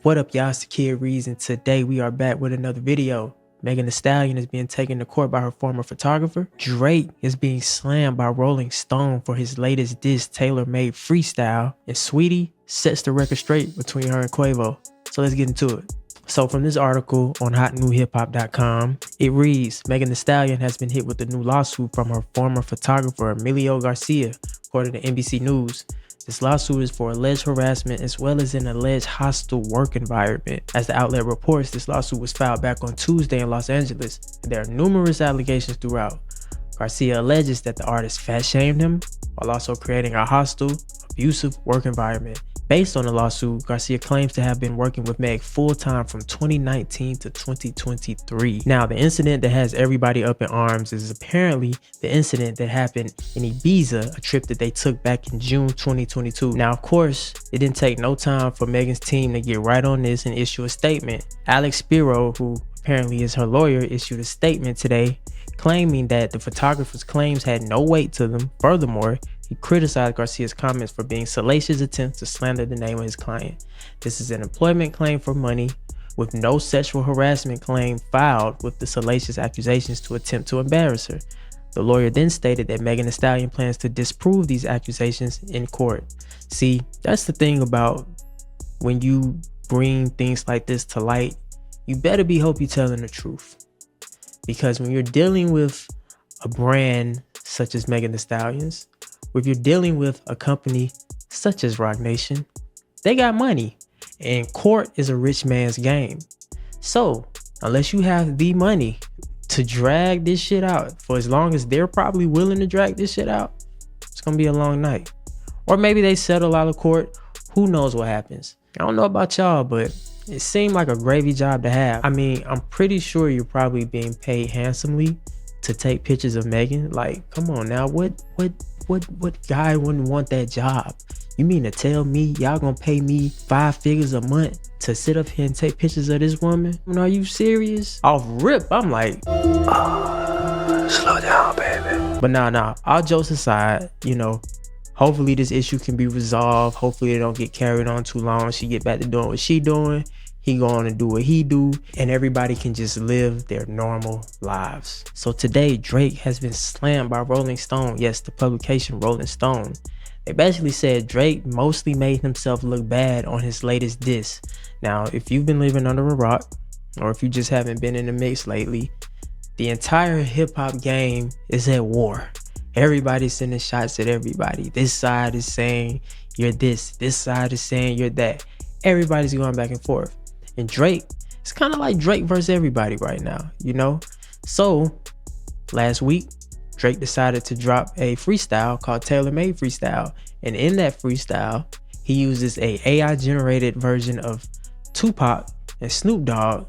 What up, y'all? It's the Kid Ríez, and today we are back with another video. Megan Thee Stallion is being taken to court by her former photographer. Drake is being slammed by Rolling Stone for his latest diss, tailor-made freestyle. And Saweetie sets the record straight between her and Quavo. So let's get into it. So from this article on hotnewhiphop.com, it reads, Megan Thee Stallion has been hit with a new lawsuit from her former photographer, Emilio Garcia, according to NBC News. This lawsuit is for alleged harassment as well as an alleged hostile work environment. As the outlet reports, this lawsuit was filed back on Tuesday in Los Angeles, and there are numerous allegations throughout. Garcia alleges that the artist fat-shamed him while also creating a hostile, abusive work environment. Based on the lawsuit, Garcia claims to have been working with Meg full-time from 2019 to 2023. Now, the incident that has everybody up in arms is apparently the incident that happened in Ibiza, a trip that they took back in June 2022. Now, of course, it didn't take no time for Megan's team to get right on this and issue a statement. Alex Spiro, who apparently is her lawyer, issued a statement today claiming that the photographer's claims had no weight to them. Furthermore, he criticized Garcia's comments for being salacious attempts to slander the name of his client. This is an employment claim for money, with no sexual harassment claim filed with the salacious accusations to attempt to embarrass her. The lawyer then stated that Megan Thee Stallion plans to disprove these accusations in court. See, that's the thing about when you bring things like this to light, you better hope you're telling the truth. Because when you're dealing with a brand such as Megan Thee Stallion's, if you're dealing with a company such as Roc Nation, they got money, and court is a rich man's game. So unless you have the money to drag this shit out for as long as they're probably willing to drag this shit out, it's gonna be a long night. Or maybe they settle out of court. Who knows what happens? I don't know about y'all, but it seemed like a gravy job to have. I mean, I'm pretty sure you're probably being paid handsomely to take pictures of Megan. Like, come on now, what guy wouldn't want that job? You mean to tell me y'all gonna pay me 5 figures a month to sit up here and take pictures of this woman? I mean, are you serious? Off rip, I'm like, slow down, baby. But nah, all jokes aside, you know, hopefully this issue can be resolved. Hopefully it don't get carried on too long. She get back to doing what she doing. He going to do what he do, and everybody can just live their normal lives. So today, Drake has been slammed by Rolling Stone. Yes, the publication Rolling Stone. They basically said Drake mostly made himself look bad on his latest diss. Now, if you've been living under a rock, or if you just haven't been in the mix lately, the entire hip-hop game is at war. Everybody's sending shots at everybody. This side is saying you're this side is saying you're that. Everybody's going back and forth. And Drake, it's kind of like Drake versus everybody right now, you know? So last week, Drake decided to drop a freestyle called Tailor-Made Freestyle. And in that freestyle, he uses a AI generated version of Tupac and Snoop Dogg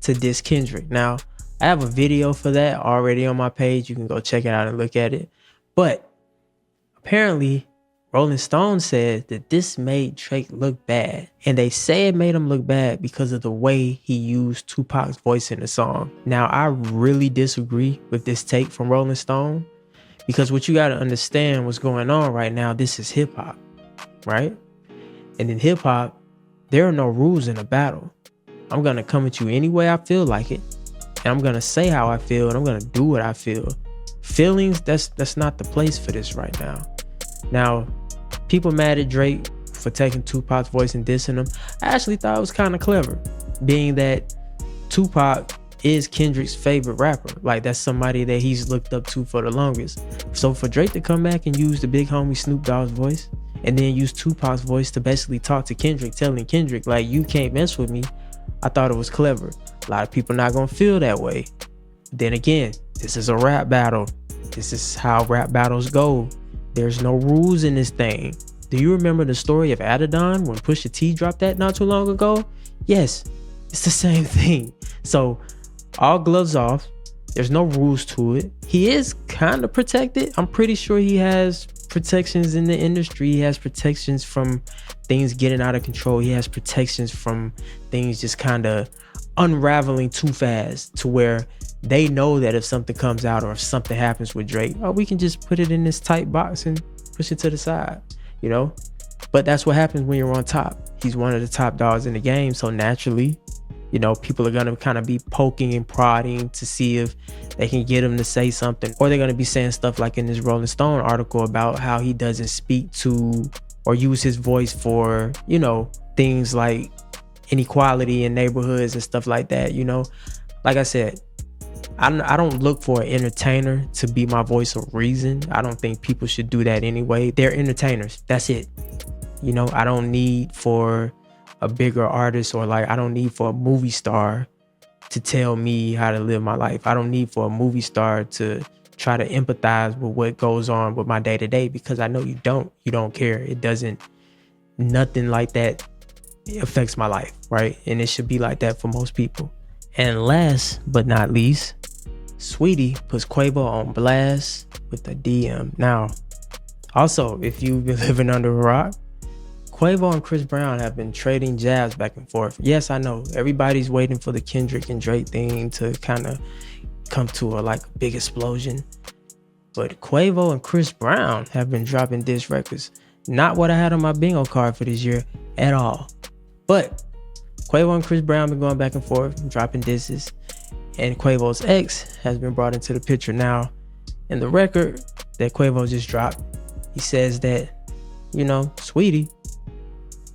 to diss Kendrick. Now, I have a video for that already on my page. You can go check it out and look at it. But apparently, Rolling Stone said that this made Drake look bad. And they say it made him look bad because of the way he used Tupac's voice in the song. Now, I really disagree with this take from Rolling Stone, because what you got to understand what's going on right now, this is hip hop, right? And in hip hop, there are no rules in a battle. I'm going to come at you any way I feel like it. And I'm going to say how I feel, and I'm going to do what I feel. Feelings, that's not the place for this right now. Now, people mad at Drake for taking Tupac's voice and dissing him. I actually thought it was kind of clever, being that Tupac is Kendrick's favorite rapper. Like, that's somebody that he's looked up to for the longest. So for Drake to come back and use the big homie Snoop Dogg's voice, and then use Tupac's voice to basically talk to Kendrick, telling Kendrick, like, you can't mess with me, I thought it was clever. A lot of people not gonna feel that way. Then again, this is a rap battle. This is how rap battles go. There's no rules in this thing. Do you remember the story of Adidon when Pusha T dropped that not too long ago? Yes, it's the same thing. So all gloves off. There's no rules to it. He is kind of protected. I'm pretty sure he has protections in the industry. He has protections from things getting out of control. He has protections from things just kind of unraveling too fast to where they know that if something comes out or if something happens with Drake, oh, we can just put it in this tight box and push it to the side, you know? But that's what happens when you're on top. He's one of the top dogs in the game. So naturally, you know, people are going to kind of be poking and prodding to see if they can get him to say something. Or they're going to be saying stuff like in this Rolling Stone article about how he doesn't speak to or use his voice for, you know, things like inequality in neighborhoods and stuff like that. You know, like I said, I don't look for an entertainer to be my voice of reason. I don't think people should do that anyway. They're entertainers. That's it. You know, I don't need for a bigger artist, or like I don't need for a movie star to tell me how to live my life. I don't need for a movie star to try to empathize with what goes on with my day to day, because I know you don't care. It doesn't, nothing like that affects my life, right? And it should be like that for most people. And last but not least, Saweetie puts Quavo on blast with a DM. Now, also, if you've been living under a rock, Quavo and Chris Brown have been trading jabs back and forth. Yes, I know everybody's waiting for the Kendrick and Drake thing to kind of come to a big explosion, but Quavo and Chris Brown have been dropping diss records. Not what I had on my bingo card for this year at all. But Quavo and Chris Brown been going back and forth, dropping disses, and Quavo's ex has been brought into the picture now. In the record that Quavo just dropped, he says that, you know, Saweetie,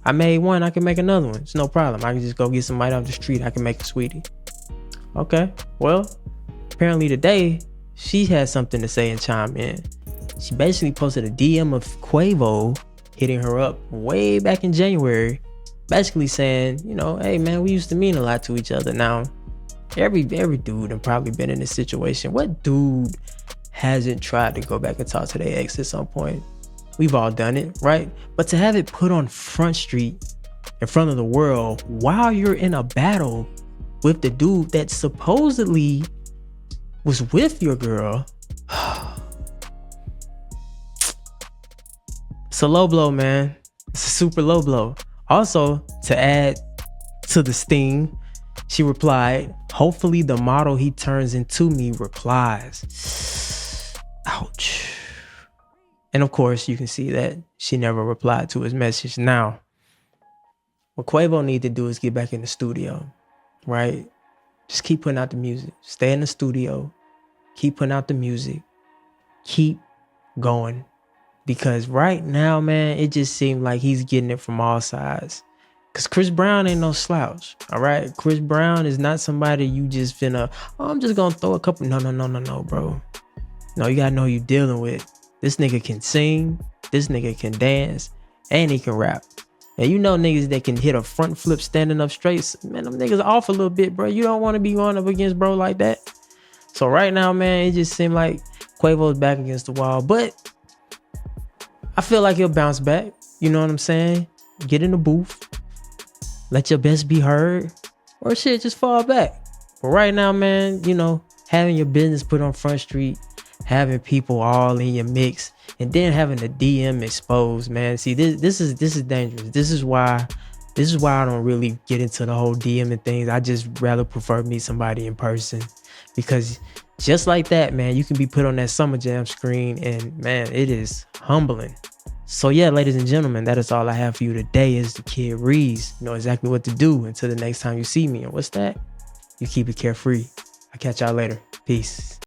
I made one, I can make another one. It's no problem. I can just go get somebody off the street. I can make a Saweetie. Okay, well, apparently today she had something to say and chime in. She basically posted a DM of Quavo hitting her up way back in January, basically saying, you know, hey man, we used to mean a lot to each other. Now, every dude have probably been in this situation. What dude hasn't tried to go back and talk to their ex at some point? We've all done it, right? But to have it put on Front Street in front of the world while you're in a battle with the dude that supposedly was with your girl, it's a low blow, man. It's a super low blow. Also, to add to the sting, she replied, hopefully the model he turns into me replies. Ouch. And of course, you can see that she never replied to his message. Now, what Quavo need to do is get back in the studio, right? Just keep putting out the music. Stay in the studio. Keep putting out the music. Keep going. Because right now, man, it just seemed like he's getting it from all sides. Because Chris Brown ain't no slouch, all right? Chris Brown is not somebody you just finna, oh, I'm just gonna throw a couple. No, bro. No, you gotta know who you're dealing with. This nigga can sing, this nigga can dance, and he can rap. And you know niggas that can hit a front flip standing up straight, man, them niggas off a little bit, bro. You don't want to be going up against bro like that. So right now, man, it just seemed like Quavo's back against the wall. But I feel like he'll bounce back. You know what I'm saying? Get in the booth. Let your best be heard. Or shit, just fall back. But right now, man, you know, having your business put on Front Street, having people all in your mix, and then having the DM exposed, man. See, this is dangerous. This is why I don't really get into the whole DM and things. I just rather prefer meet somebody in person, because just like that, man, you can be put on that Summer Jam screen, and man, it is humbling. So yeah, ladies and gentlemen, that is all I have for you today. Is the Kid Ríez. You know exactly what to do until the next time you see me. And what's that? You keep it carefree. I'll catch y'all later. Peace.